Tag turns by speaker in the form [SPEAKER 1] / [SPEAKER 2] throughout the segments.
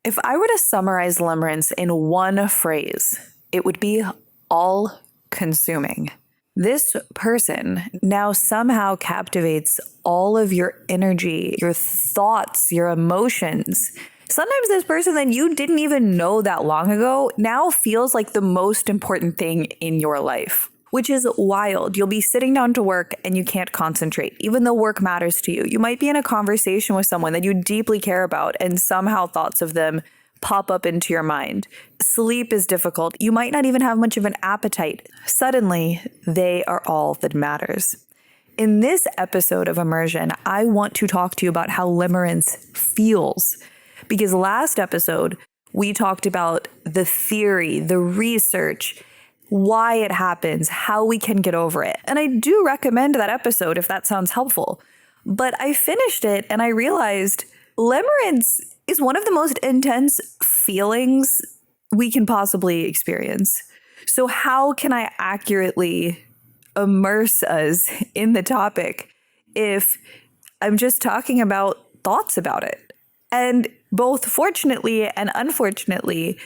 [SPEAKER 1] If I were to summarize Limerence in one phrase, it would be all-consuming. This person now somehow captivates all of your energy, your thoughts, your emotions. Sometimes this person that you didn't even know that long ago now feels like the most important thing in your life, which is wild. You'll be sitting down to work and you can't concentrate, even though work matters to you. You might be in a conversation with someone that you deeply care about and somehow thoughts of them pop up into your mind. Sleep is difficult. You might not even have much of an appetite. Suddenly, they are all that matters. In this episode of Immersion, I want to talk to you about how limerence feels. Because last episode, we talked about the theory, the research, why it happens, how we can get over it. And I do recommend that episode if that sounds helpful. But I finished it and I realized limerence is one of the most intense feelings we can possibly experience. So how can I accurately immerse us in the topic if I'm just talking about thoughts about it? And both fortunately and unfortunately,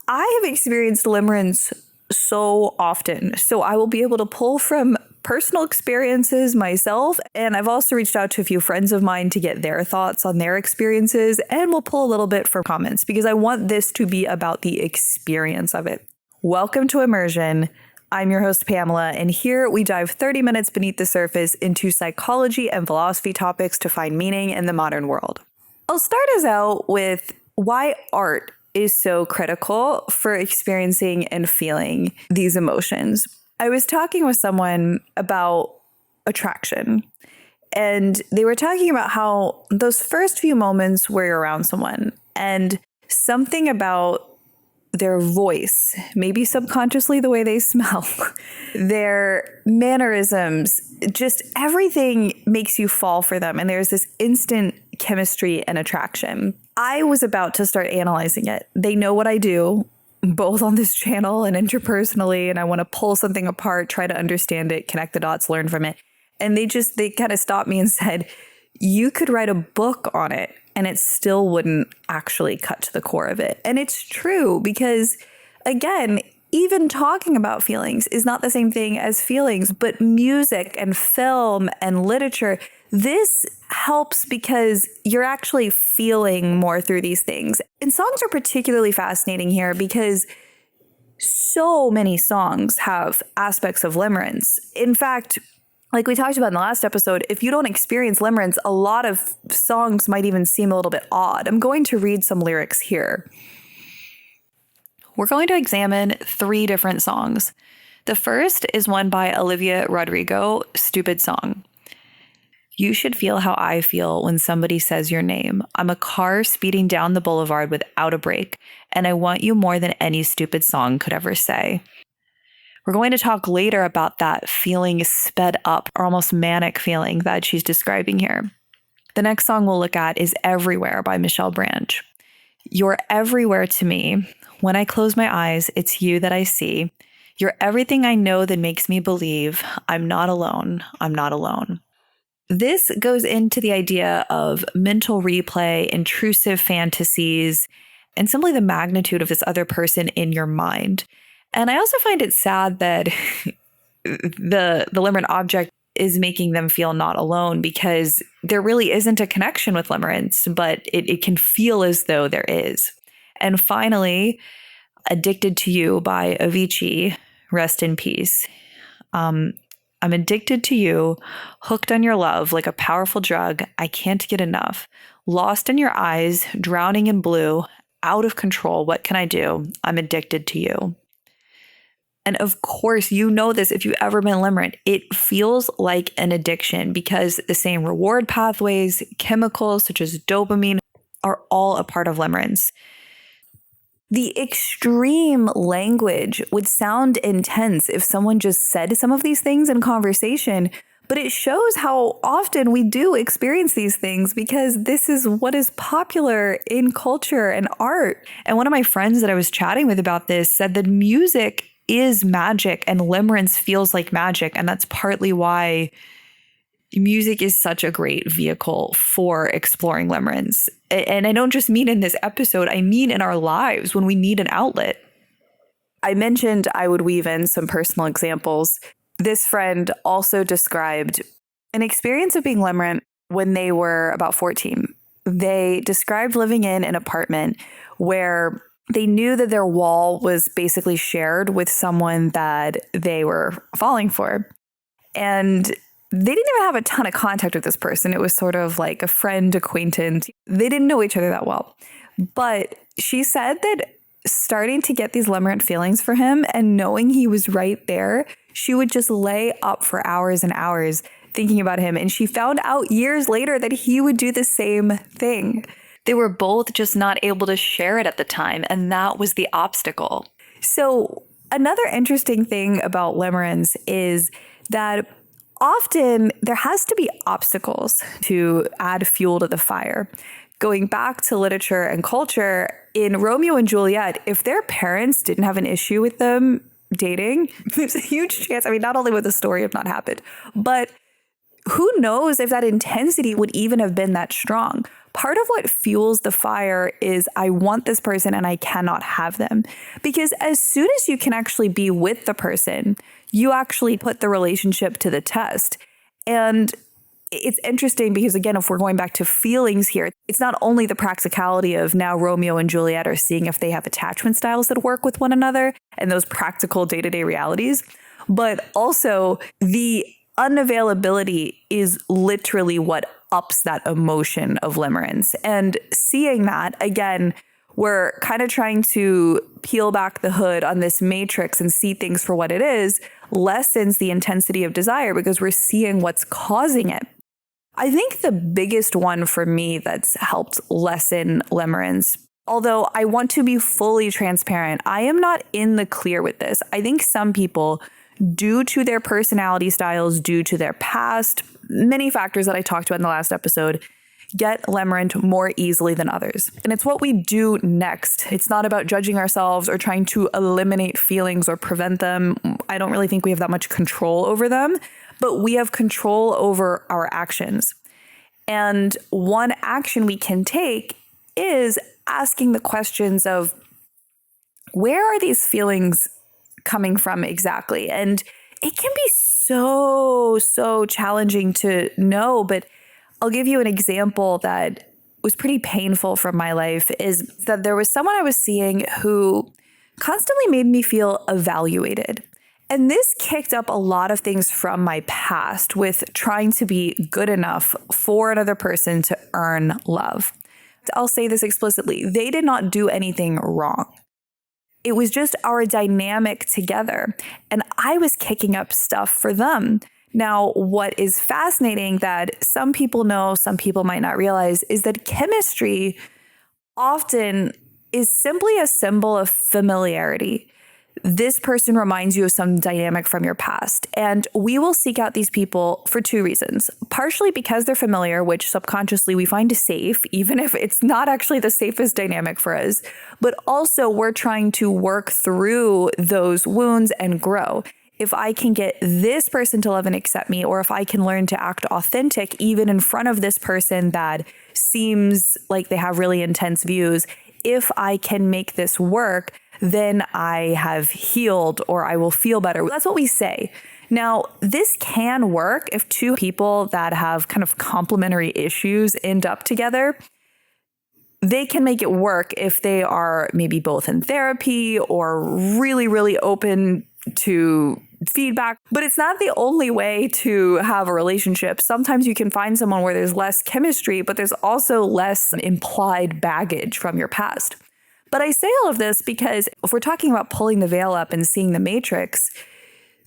[SPEAKER 1] I have experienced limerence so often. So I will be able to pull from personal experiences myself. And I've also reached out to a few friends of mine to get their thoughts on their experiences. And we'll pull a little bit from comments because I want this to be about the experience of it. Welcome to Immersion. I'm your host, Pamela, and here we dive 30 minutes beneath the surface into psychology and philosophy topics to find meaning in the modern world. I'll start us out with why art is so critical for experiencing and feeling these emotions. I was talking with someone about attraction, and they were talking about how those first few moments where you're around someone and something about their voice, maybe subconsciously the way they smell, their mannerisms, just everything makes you fall for them. And there's this instant chemistry and attraction. I was about to start analyzing it. They know what I do, both on this channel and interpersonally, and I want to pull something apart, try to understand it, connect the dots, learn from it. And they kind of stopped me and said, you could write a book on it and it still wouldn't actually cut to the core of it. And it's true because, again, even talking about feelings is not the same thing as feelings, but music and film and literature, this helps because you're actually feeling more through these things. And songs are particularly fascinating here because so many songs have aspects of limerence. In fact, like we talked about in the last episode, if you don't experience limerence, a lot of songs might even seem a little bit odd. I'm going to read some lyrics here. We're going to examine 3 different songs. The first is one by Olivia Rodrigo, Stupid Song. You should feel how I feel when somebody says your name. I'm a car speeding down the boulevard without a brake, and I want you more than any stupid song could ever say. We're going to talk later about that feeling sped up or almost manic feeling that she's describing here. The next song we'll look at is Everywhere by Michelle Branch. You're everywhere to me. When I close my eyes, it's you that I see. You're everything I know that makes me believe I'm not alone. I'm not alone. This goes into the idea of mental replay, intrusive fantasies, and simply the magnitude of this other person in your mind. And I also find it sad that the limerent object is making them feel not alone because there really isn't a connection with limerence, but it can feel as though there is. And finally, Addicted to You by Avicii, rest in peace. I'm addicted to you, hooked on your love like a powerful drug. I can't get enough. Lost in your eyes, drowning in blue, out of control. What can I do? I'm addicted to you. And of course, you know this if you've ever been limerent. It feels like an addiction because the same reward pathways, chemicals such as dopamine are all a part of limerence. The extreme language would sound intense if someone just said some of these things in conversation, but it shows how often we do experience these things because this is what is popular in culture and art. And one of my friends that I was chatting with about this said that music is magic and limerence feels like magic. And that's partly why music is such a great vehicle for exploring limerence. And I don't just mean in this episode, I mean in our lives when we need an outlet. I mentioned I would weave in some personal examples. This friend also described an experience of being limerent when they were about 14. They described living in an apartment where they knew that their wall was basically shared with someone that they were falling for. And they didn't even have a ton of contact with this person. It was sort of like a friend, acquaintance. They didn't know each other that well. But she said that starting to get these limerent feelings for him and knowing he was right there, she would just lay up for hours and hours thinking about him. And she found out years later that he would do the same thing. They were both just not able to share it at the time. And that was the obstacle. So another interesting thing about limerence is that often there has to be obstacles to add fuel to the fire. Going back to literature and culture, in Romeo and Juliet, if their parents didn't have an issue with them dating, there's a huge chance, I mean, not only would the story have not happened, but who knows if that intensity would even have been that strong. Part of what fuels the fire is I want this person and I cannot have them. Because as soon as you can actually be with the person, you actually put the relationship to the test. And it's interesting because, again, if we're going back to feelings here, it's not only the practicality of now Romeo and Juliet are seeing if they have attachment styles that work with one another and those practical day-to-day realities, but also the unavailability is literally what ups that emotion of limerence. And seeing that, again, we're kind of trying to peel back the hood on this matrix and see things for what it is, lessens the intensity of desire because we're seeing what's causing it. I think the biggest one for me that's helped lessen limerence, although I want to be fully transparent, I am not in the clear with this. I think some people, due to their personality styles, due to their past, many factors that I talked about in the last episode, get limerent more easily than others. And it's what we do next. It's not about judging ourselves or trying to eliminate feelings or prevent them. I don't really think we have that much control over them, but we have control over our actions. And one action we can take is asking the questions of, where are these feelings coming from exactly? And it can be so challenging to know, but I'll give you an example that was pretty painful from my life is that there was someone I was seeing who constantly made me feel evaluated. And this kicked up a lot of things from my past with trying to be good enough for another person to earn love. I'll say this explicitly. They did not do anything wrong. It was just our dynamic together. And I was kicking up stuff for them. Now, what is fascinating that some people know, some people might not realize, is that chemistry often is simply a symbol of familiarity. This person reminds you of some dynamic from your past. And we will seek out these people for two reasons. Partially because they're familiar, which subconsciously we find safe, even if it's not actually the safest dynamic for us. But also we're trying to work through those wounds and grow. If I can get this person to love and accept me, or if I can learn to act authentic even in front of this person that seems like they have really intense views, if I can make this work, then I have healed or I will feel better. That's what we say. Now, this can work if two people that have kind of complementary issues end up together. They can make it work if they are maybe both in therapy or really open to feedback, but it's not the only way to have a relationship. Sometimes you can find someone where there's less chemistry, but there's also less implied baggage from your past. But I say all of this because if we're talking about pulling the veil up and seeing the matrix,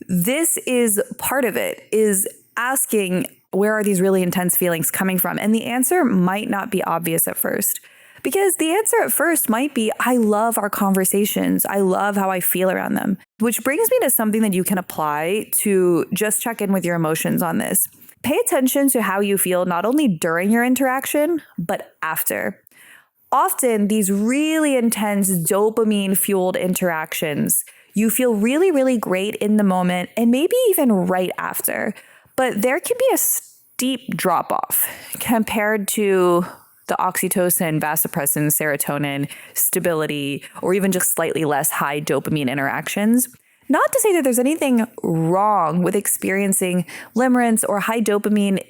[SPEAKER 1] this is part of it, is asking, where are these really intense feelings coming from? And the answer might not be obvious at first. Because the answer at first might be, I love our conversations. I love how I feel around them. Which brings me to something that you can apply to just check in with your emotions on this. Pay attention to how you feel not only during your interaction, but after. Often these really intense dopamine-fueled interactions, you feel really great in the moment and maybe even right after. But there can be a steep drop off compared to the oxytocin, vasopressin, serotonin, stability, or even just slightly less high dopamine interactions. Not to say that there's anything wrong with experiencing limerence or high dopamine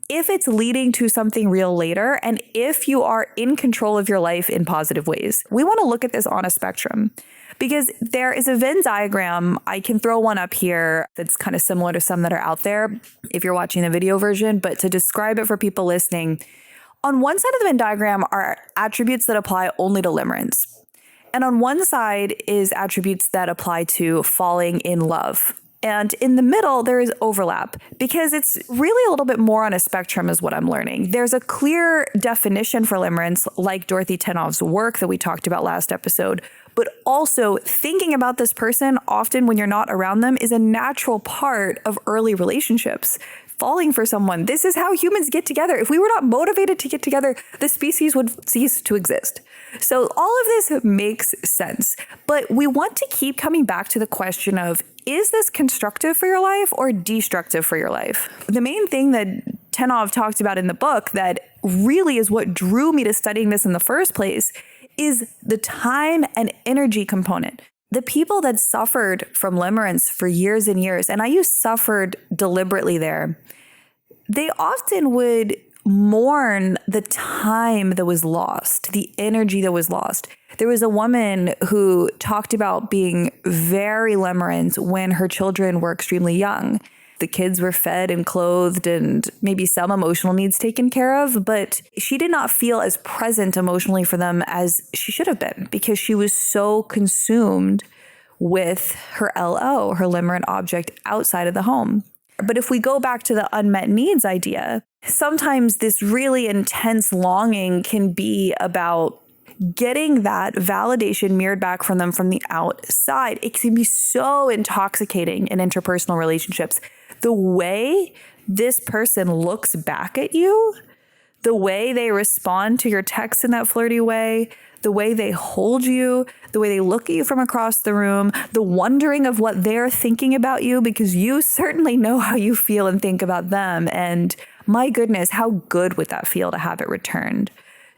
[SPEAKER 1] if it's leading to something real later, and if you are in control of your life in positive ways. We want to look at this on a spectrum because there is a Venn diagram. I can throw one up here that's kind of similar to some that are out there if you're watching the video version, but to describe it for people listening, on one side of the Venn diagram are attributes that apply only to limerence. And on one side is attributes that apply to falling in love. And in the middle, there is overlap because it's really a little bit more on a spectrum is what I'm learning. There's a clear definition for limerence, like Dorothy Tenov's work that we talked about last episode. But also thinking about this person often when you're not around them is a natural part of early relationships. Falling for someone. This is how humans get together. If we were not motivated to get together, the species would cease to exist. So all of this makes sense. But we want to keep coming back to the question of, is this constructive for your life or destructive for your life? The main thing that Tenov talked about in the book that really is what drew me to studying this in the first place is the time and energy component. The people that suffered from limerence for years and years, and I use suffered deliberately there, they often would mourn the time that was lost, the energy that was lost. There was a woman who talked about being very limerent when her children were extremely young. The kids were fed and clothed and maybe some emotional needs taken care of, but she did not feel as present emotionally for them as she should have been because she was so consumed with her LO, her limerent object outside of the home. But if we go back to the unmet needs idea, sometimes this really intense longing can be about getting that validation mirrored back from them from the outside. It can be so intoxicating in interpersonal relationships. The way this person looks back at you, the way they respond to your texts in that flirty way, the way they hold you, the way they look at you from across the room, the wondering of what they're thinking about you, because you certainly know how you feel and think about them. And my goodness, how good would that feel to have it returned?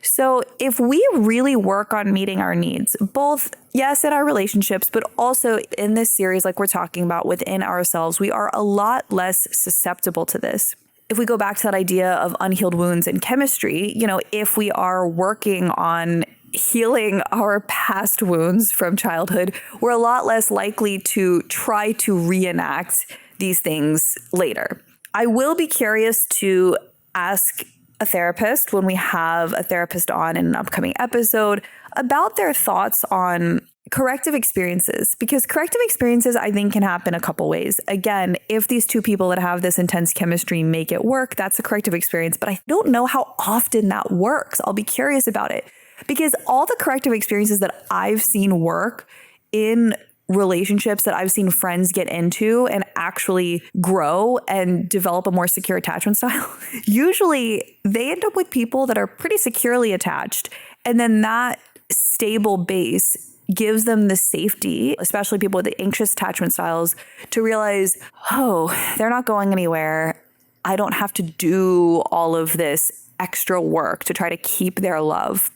[SPEAKER 1] So if we really work on meeting our needs, both, yes, in our relationships, but also in this series, like we're talking about within ourselves, we are a lot less susceptible to this. If we go back to that idea of unhealed wounds in chemistry, if we are working on healing our past wounds from childhood, we're a lot less likely to try to reenact these things later. I will be curious to ask a therapist when we have a therapist on in an upcoming episode about their thoughts on corrective experiences, because corrective experiences, I think, can happen a couple ways. Again, if these two people that have this intense chemistry make it work, that's a corrective experience, but I don't know how often that works. I'll be curious about it because all the corrective experiences that I've seen work in relationships that I've seen friends get into and actually grow and develop a more secure attachment style, usually they end up with people that are pretty securely attached. And then that stable base gives them the safety, especially people with the anxious attachment styles, to realize, oh, they're not going anywhere. I don't have to do all of this extra work to try to keep their love.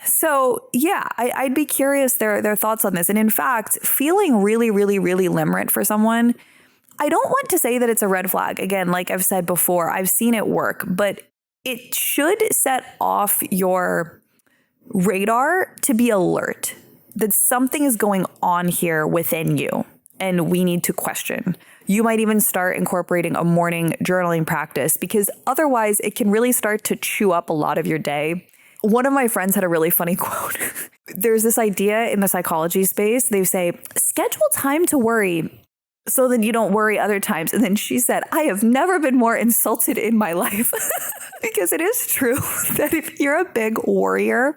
[SPEAKER 1] So yeah, I'd be curious their thoughts on this. And in fact, feeling really, really, really limerent for someone, I don't want to say that it's a red flag. Again, like I've said before, I've seen it work, but it should set off your radar to be alert that something is going on here within you and we need to question. You might even start incorporating a morning journaling practice because otherwise it can really start to chew up a lot of your day. One of my friends had a really funny quote. There's this idea in the psychology space. They say, schedule time to worry so that you don't worry other times. And then she said, I have never been more insulted in my life. Because it is true that if you're a big worrier,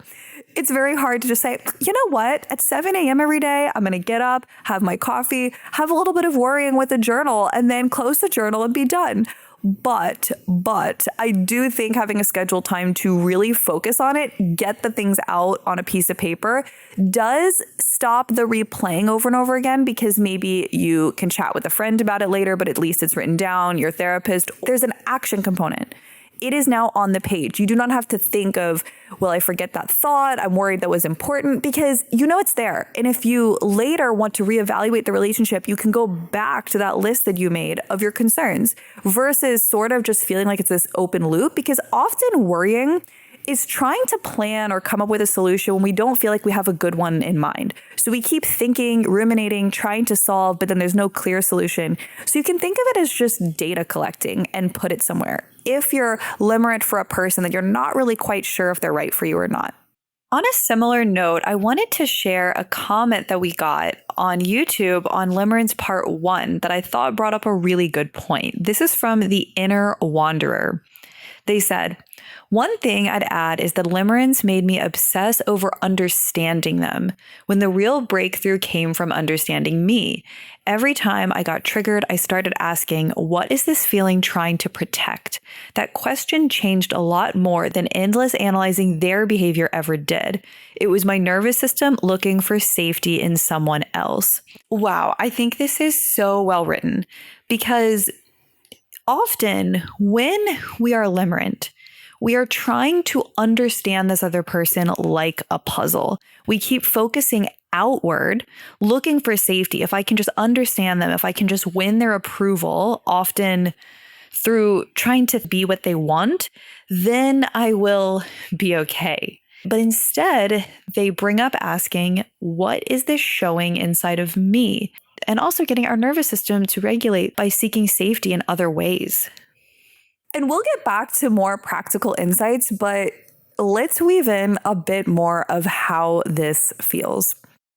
[SPEAKER 1] it's very hard to just say, you know what, at 7 a.m. every day, I'm going to get up, have my coffee, have a little bit of worrying with a journal, and then close the journal and be done. But I do think having a scheduled time to really focus on it, get the things out on a piece of paper, does stop the replaying over and over again, because maybe you can chat with a friend about it later, but at least it's written down, your therapist. There's an action component. It is now on the page. You do not have to think of, well, I forget that thought, I'm worried that was important, because you know it's there. And if you later want to reevaluate the relationship, you can go back to that list that you made of your concerns versus sort of just feeling like it's this open loop, because often worrying is trying to plan or come up with a solution when we don't feel like we have a good one in mind. So we keep thinking, ruminating, trying to solve, but then there's no clear solution. So you can think of it as just data collecting and put it somewhere. If you're limerent for a person that you're not really quite sure if they're right for you or not. On a similar note, I wanted to share a comment that we got on YouTube on Limerence Part 1 that I thought brought up a really good point. This is from The Inner Wanderer. They said, "One thing I'd add is that limerence made me obsess over understanding them, when the real breakthrough came from understanding me. Every time I got triggered, I started asking, what is this feeling trying to protect? That question changed a lot more than endless analyzing their behavior ever did. It was my nervous system looking for safety in someone else." Wow, I think this is so well written, because often when we are limerent, we are trying to understand this other person like a puzzle. We keep focusing outward, looking for safety. If I can just understand them, if I can just win their approval, often through trying to be what they want, then I will be okay. But instead, they bring up asking, what is this showing inside of me? And also getting our nervous system to regulate by seeking safety in other ways. And we'll get back to more practical insights, but let's weave in a bit more of how this feels.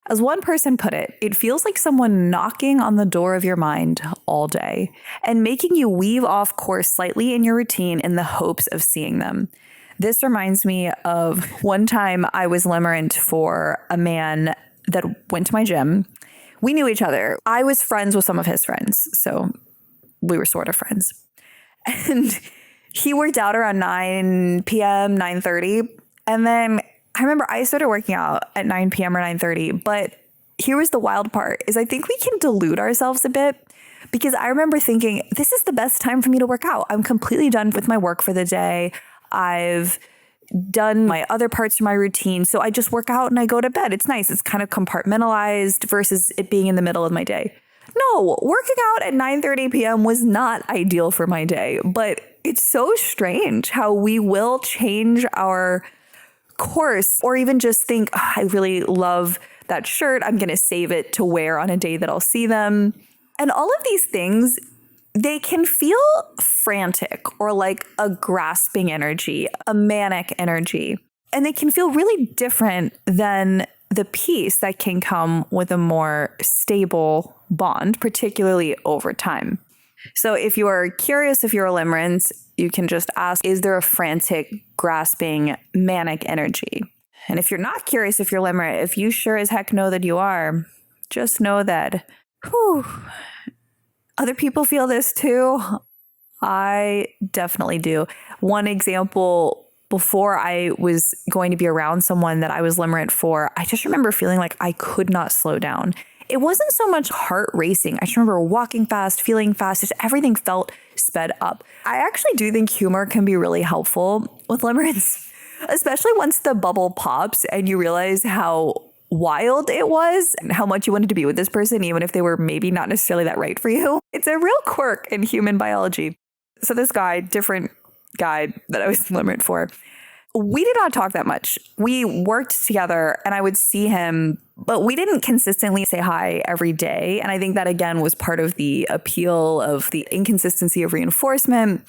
[SPEAKER 1] As one person put it, it feels like someone knocking on the door of your mind all day and making you weave off course slightly in your routine in the hopes of seeing them. This reminds me of one time I was limerent for a man that went to my gym. We knew each other. I was friends with some of his friends, so we were sort of friends. And he worked out around 9 p.m., 9:30. And then I remember I started working out at 9 p.m. or 9:30. But here was the wild part, is I think we can delude ourselves a bit, because I remember thinking, this is the best time for me to work out. I'm completely done with my work for the day. I've done my other parts of my routine. So I just work out and I go to bed. It's nice. It's kind of compartmentalized versus it being in the middle of my day. No, working out at 9:30 p.m. was not ideal for my day, but it's so strange how we will change our course, or even just think, oh, I really love that shirt. I'm going to save it to wear on a day that I'll see them. And all of these things, they can feel frantic or like a grasping energy, a manic energy. And they can feel really different than the peace that can come with a more stable bond, particularly over time. So if you are curious if you're a limerent, you can just ask, is there a frantic, grasping, manic energy? And if you're not curious if you're limerent, if you sure as heck know that you are, just know that, other people feel this too. I definitely do. One example, before I was going to be around someone that I was limerent for, I just remember feeling like I could not slow down. It wasn't so much heart racing. I just remember walking fast, feeling fast, just everything felt sped up. I actually do think humor can be really helpful with limerence, especially once the bubble pops and you realize how wild it was and how much you wanted to be with this person, even if they were maybe not necessarily that right for you. It's a real quirk in human biology. So this guy, different guy that I was limerent for, we did not talk that much. We worked together and I would see him, but we didn't consistently say hi every day. And I think that, again, was part of the appeal of the inconsistency of reinforcement.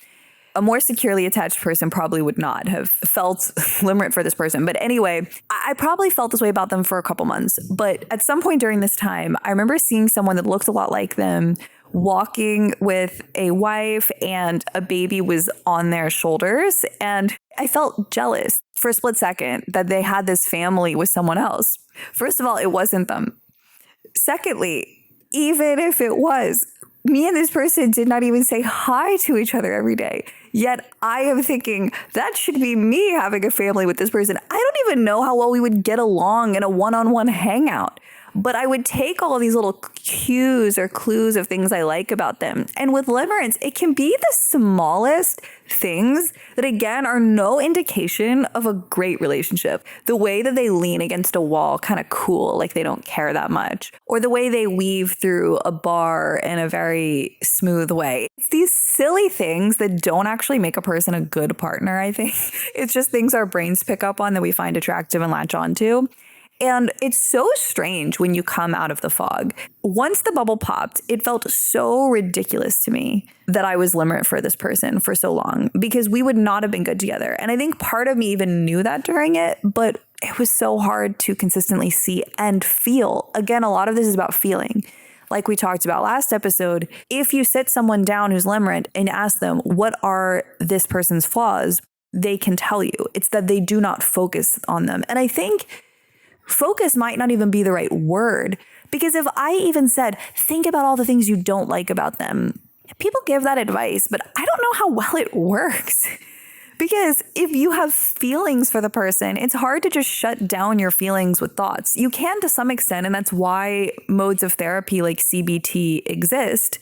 [SPEAKER 1] A more securely attached person probably would not have felt limerent for this person. But anyway, I probably felt this way about them for a couple months. But at some point during this time, I remember seeing someone that looked a lot like them walking with a wife and a baby was on their shoulders. And I felt jealous for a split second that they had this family with someone else. First of all, it wasn't them. Secondly, even if it was, Me and this person did not even say hi to each other every day. Yet I am thinking that should be me having a family with this person. I don't even know how well we would get along in a one-on-one hangout. But I would take all these little cues or clues of things I like about them. And with Limerence, it can be the smallest things that, again, are no indication of a great relationship. The way that they lean against a wall, kind of cool, like they don't care that much. Or the way they weave through a bar in a very smooth way. It's these silly things that don't actually make a person a good partner, I think. It's just things our brains pick up on that we find attractive and latch onto. And it's so strange when you come out of the fog. Once the bubble popped, it felt so ridiculous to me that I was Limerent for this person for so long because we would not have been good together. And I think part of me even knew that during it, but it was so hard to consistently see and feel. Again, a lot of this is about feeling. Like we talked about last episode, if you sit someone down who's Limerent and ask them, what are this person's flaws? They can tell you. It's that they do not focus on them. And I think focus might not even be the right word, because if I even said, think about all the things you don't like about them, people give that advice, but I don't know how well it works. Because if you have feelings for the person, it's hard to just shut down your feelings with thoughts. You can to some extent, and that's why modes of therapy like CBT exist.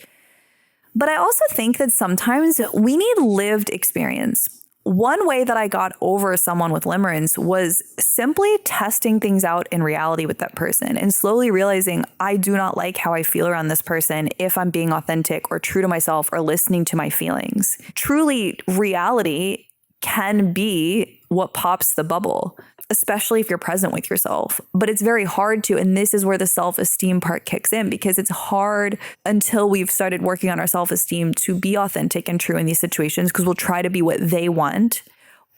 [SPEAKER 1] But I also think that sometimes we need lived experience. One way that I got over someone with limerence was simply testing things out in reality with that person and slowly realizing I do not like how I feel around this person if I'm being authentic or true to myself or listening to my feelings. Truly, reality can be what pops the bubble, especially if you're present with yourself. But it's very hard to, and this is where the self-esteem part kicks in, because it's hard until we've started working on our self-esteem to be authentic and true in these situations, because we'll try to be what they want.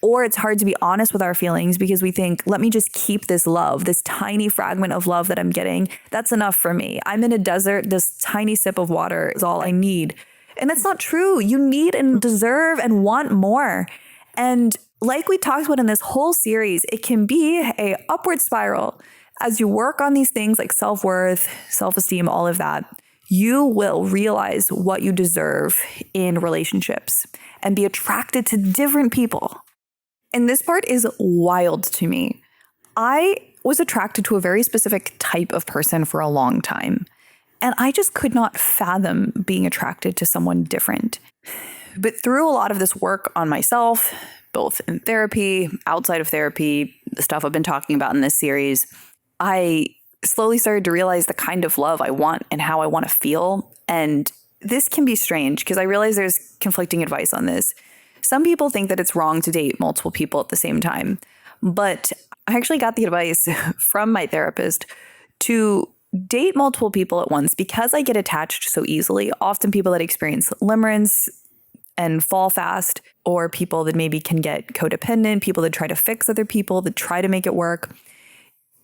[SPEAKER 1] Or it's hard to be honest with our feelings because we think, let me just keep this love, this tiny fragment of love that I'm getting. That's enough for me. I'm in a desert. This tiny sip of water is all I need. And that's not true. You need and deserve and want more. And like we talked about in this whole series, it can be a upward spiral. As you work on these things like self-worth, self-esteem, all of that, you will realize what you deserve in relationships and be attracted to different people. And this part is wild to me. I was attracted to a very specific type of person for a long time, and I just could not fathom being attracted to someone different. But through a lot of this work on myself, both in therapy, outside of therapy, the stuff I've been talking about in this series, I slowly started to realize the kind of love I want and how I want to feel. And this can be strange because I realize there's conflicting advice on this. Some people think that it's wrong to date multiple people at the same time. But I actually got the advice from my therapist to date multiple people at once because I get attached so easily. Often people that experience limerence and fall fast, or people that maybe can get codependent, people that try to fix other people, that try to make it work.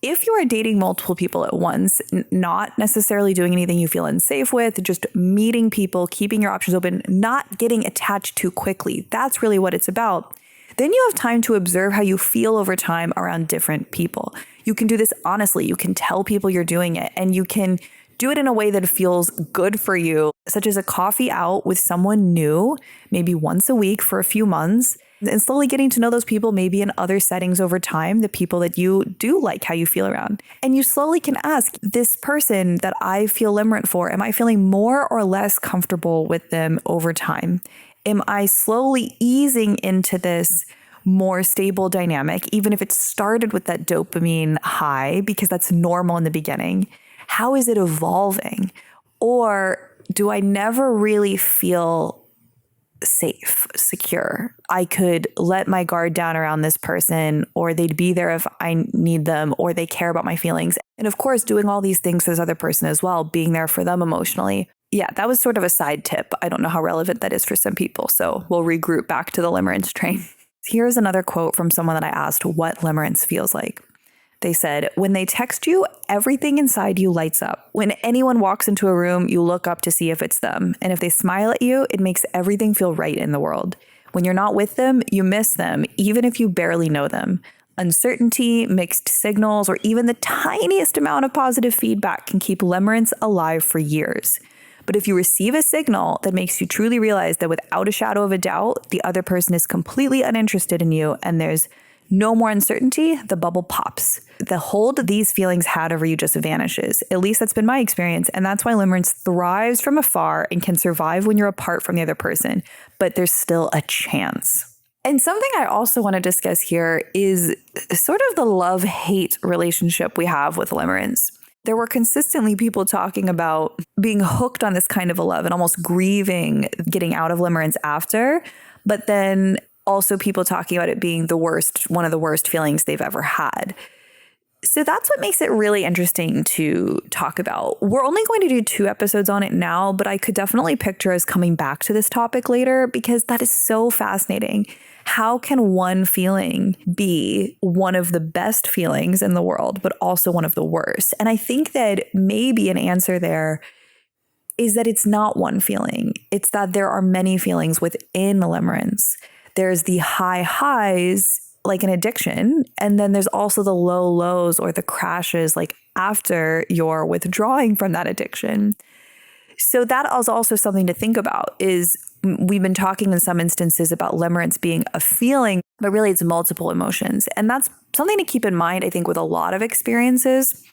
[SPEAKER 1] If you are dating multiple people at once, not necessarily doing anything you feel unsafe with, just meeting people, keeping your options open, not getting attached too quickly, that's really what it's about. Then you have time to observe how you feel over time around different people. You can do this honestly. You can tell people you're doing it, and you can do it in a way that feels good for you, such as a coffee out with someone new, maybe once a week for a few months, and slowly getting to know those people maybe in other settings over time, the people that you do like how you feel around. And you slowly can ask, this person that I feel limerent for, am I feeling more or less comfortable with them over time? Am I slowly easing into this more stable dynamic, even if it started with that dopamine high, because that's normal in the beginning? How is it evolving? Or do I never really feel safe, secure? I could let my guard down around this person, or they'd be there if I need them, or they care about my feelings. And of course, doing all these things for this other person as well, being there for them emotionally. Yeah, that was sort of a side tip. I don't know how relevant that is for some people, so we'll regroup back to the limerence train. Here's another quote from someone that I asked what limerence feels like. They said, when they text you, everything inside you lights up. When anyone walks into a room, you look up to see if it's them. And if they smile at you, it makes everything feel right in the world. When you're not with them, you miss them, even if you barely know them. Uncertainty, mixed signals, or even the tiniest amount of positive feedback can keep limerence alive for years. But if you receive a signal that makes you truly realize that without a shadow of a doubt, the other person is completely uninterested in you and there's no more uncertainty, the bubble pops. The hold these feelings had over you just vanishes. At least that's been my experience. And that's why Limerence thrives from afar and can survive when you're apart from the other person. But there's still a chance. And something I also want to discuss here is sort of the love-hate relationship we have with Limerence. There were consistently people talking about being hooked on this kind of a love and almost grieving getting out of Limerence after, but then also people talking about it being one of the worst feelings they've ever had. So that's what makes it really interesting to talk about. We're only going to do 2 episodes on it now, but I could definitely picture us coming back to this topic later because that is so fascinating. How can one feeling be one of the best feelings in the world, but also one of the worst? And I think that maybe an answer there is that it's not one feeling. It's that there are many feelings within Limerence. There's the high highs, like an addiction, and then there's also the low lows or the crashes, like after you're withdrawing from that addiction. So that is also something to think about. Is we've been talking in some instances about Limerence being a feeling, but really it's multiple emotions. And that's something to keep in mind, I think, with a lot of experiences.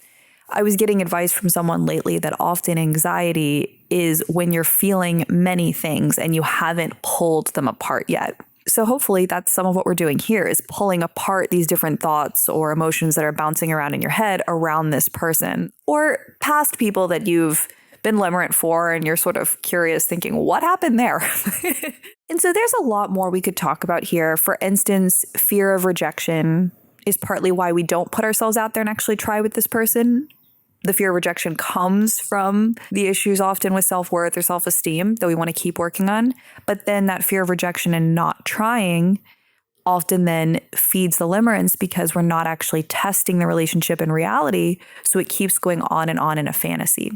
[SPEAKER 1] I was getting advice from someone lately that often anxiety is when you're feeling many things and you haven't pulled them apart yet. So hopefully that's some of what we're doing here is pulling apart these different thoughts or emotions that are bouncing around in your head around this person or past people that you've been limerent for and you're sort of curious thinking, what happened there? And so there's a lot more we could talk about here. For instance, fear of rejection is partly why we don't put ourselves out there and actually try with this person. The fear of rejection comes from the issues often with self-worth or self-esteem that we want to keep working on. But then that fear of rejection and not trying often then feeds the limerence because we're not actually testing the relationship in reality. So it keeps going on in a fantasy.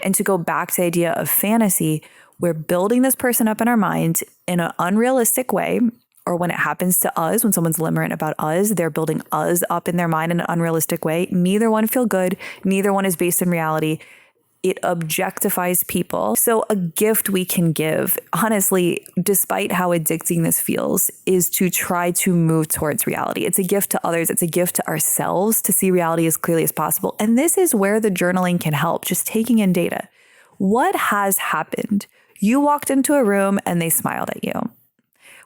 [SPEAKER 1] And to go back to the idea of fantasy, we're building this person up in our minds in an unrealistic way. Or when it happens to us, when someone's limerent about us, they're building us up in their mind in an unrealistic way. Neither one feel good. Neither one is based in reality. It objectifies people. So a gift we can give, honestly, despite how addicting this feels, is to try to move towards reality. It's a gift to others. It's a gift to ourselves to see reality as clearly as possible. And this is where the journaling can help, just taking in data. What has happened? You walked into a room and they smiled at you.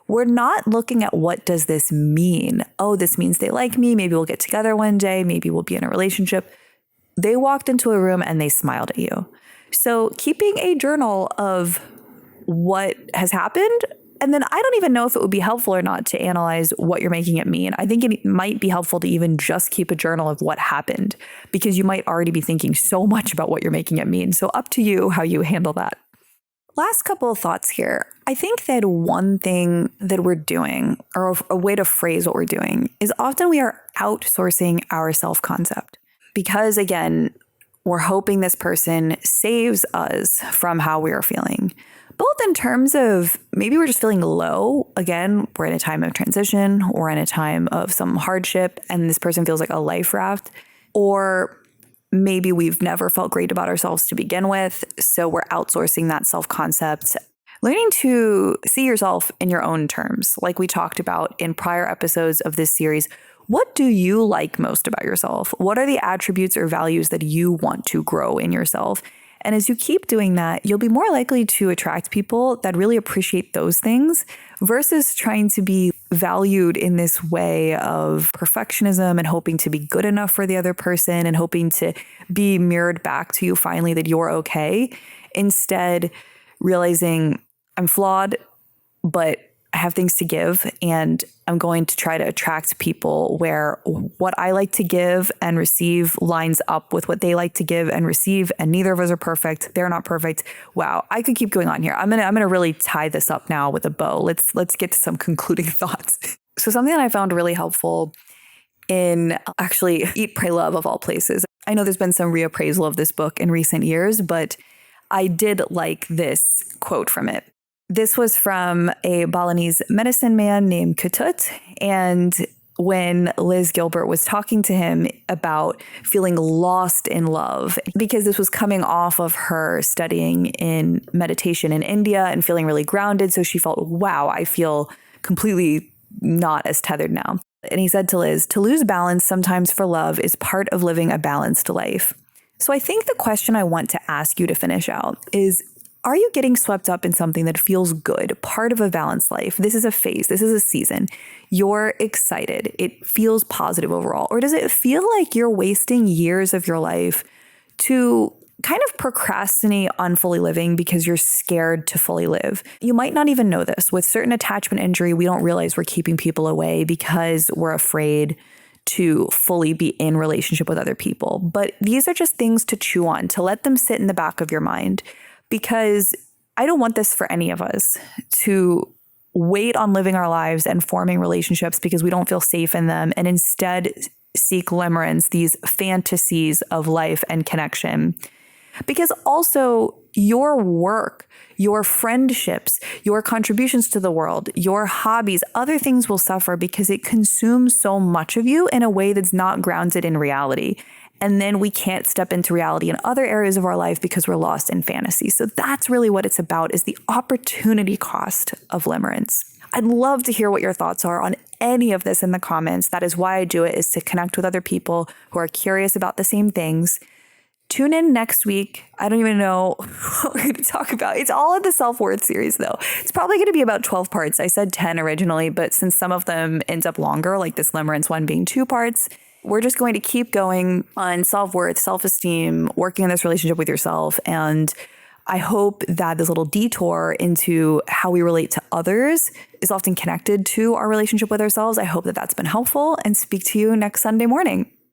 [SPEAKER 1] We're not looking at what does this mean? Oh, this means they like me. Maybe we'll get together one day. Maybe we'll be in a relationship. They walked into a room and they smiled at you. So keeping a journal of what has happened, and then I don't even know if it would be helpful or not to analyze what you're making it mean. I think it might be helpful to even just keep a journal of what happened because you might already be thinking so much about what you're making it mean. So up to you how you handle that. Last couple of thoughts here. I think that one thing that we're doing, or a way to phrase what we're doing, is often we are outsourcing our self-concept. Because again, we're hoping this person saves us from how we are feeling. Both in terms of maybe we're just feeling low. Again, we're in a time of transition or in a time of some hardship and this person feels like a life raft. Or maybe we've never felt great about ourselves to begin with, so we're outsourcing that self-concept. Learning to see yourself in your own terms, like we talked about in prior episodes of this series. What do you like most about yourself? What are the attributes or values that you want to grow in yourself? And as you keep doing that, you'll be more likely to attract people that really appreciate those things versus trying to be valued in this way of perfectionism and hoping to be good enough for the other person and hoping to be mirrored back to you finally that you're okay. Instead, realizing I'm flawed, but I have things to give and I'm going to try to attract people where what I like to give and receive lines up with what they like to give and receive, and neither of us are perfect. They're not perfect. Wow, I could keep going on here. I'm gonna really tie this up now with a bow. Let's get to some concluding thoughts. So something that I found really helpful in actually Eat, Pray, Love of all places. I know there's been some reappraisal of this book in recent years, but I did like this quote from it. This was from a Balinese medicine man named Ketut, and when Liz Gilbert was talking to him about feeling lost in love, because this was coming off of her studying in meditation in India and feeling really grounded. So she felt, wow, I feel completely not as tethered now. And he said to Liz, to lose balance sometimes for love is part of living a balanced life. So I think the question I want to ask you to finish out is, are you getting swept up in something that feels good, part of a balanced life? This is a phase. This is a season. You're excited. It feels positive overall. Or does it feel like you're wasting years of your life to kind of procrastinate on fully living because you're scared to fully live? You might not even know this. With certain attachment injury, we don't realize we're keeping people away because we're afraid to fully be in relationship with other people. But these are just things to chew on, to let them sit in the back of your mind. Because I don't want this for any of us, to wait on living our lives and forming relationships because we don't feel safe in them, and instead seek limerence, these fantasies of life and connection. Because also your work, your friendships, your contributions to the world, your hobbies, other things will suffer because it consumes so much of you in a way that's not grounded in reality. And then we can't step into reality in other areas of our life because we're lost in fantasy. So that's really what it's about, is the opportunity cost of limerence. I'd love to hear what your thoughts are on any of this in the comments. That is why I do it, is to connect with other people who are curious about the same things. Tune in next week. I don't even know what we're going to talk about. It's all in the self-worth series, though. It's probably going to be about 12 parts. I said 10 originally, but since some of them end up longer, like this limerence one being 2 parts, we're just going to keep going on self-worth, self-esteem, working on this relationship with yourself. And I hope that this little detour into how we relate to others is often connected to our relationship with ourselves. I hope that that's been helpful, and speak to you next Sunday morning.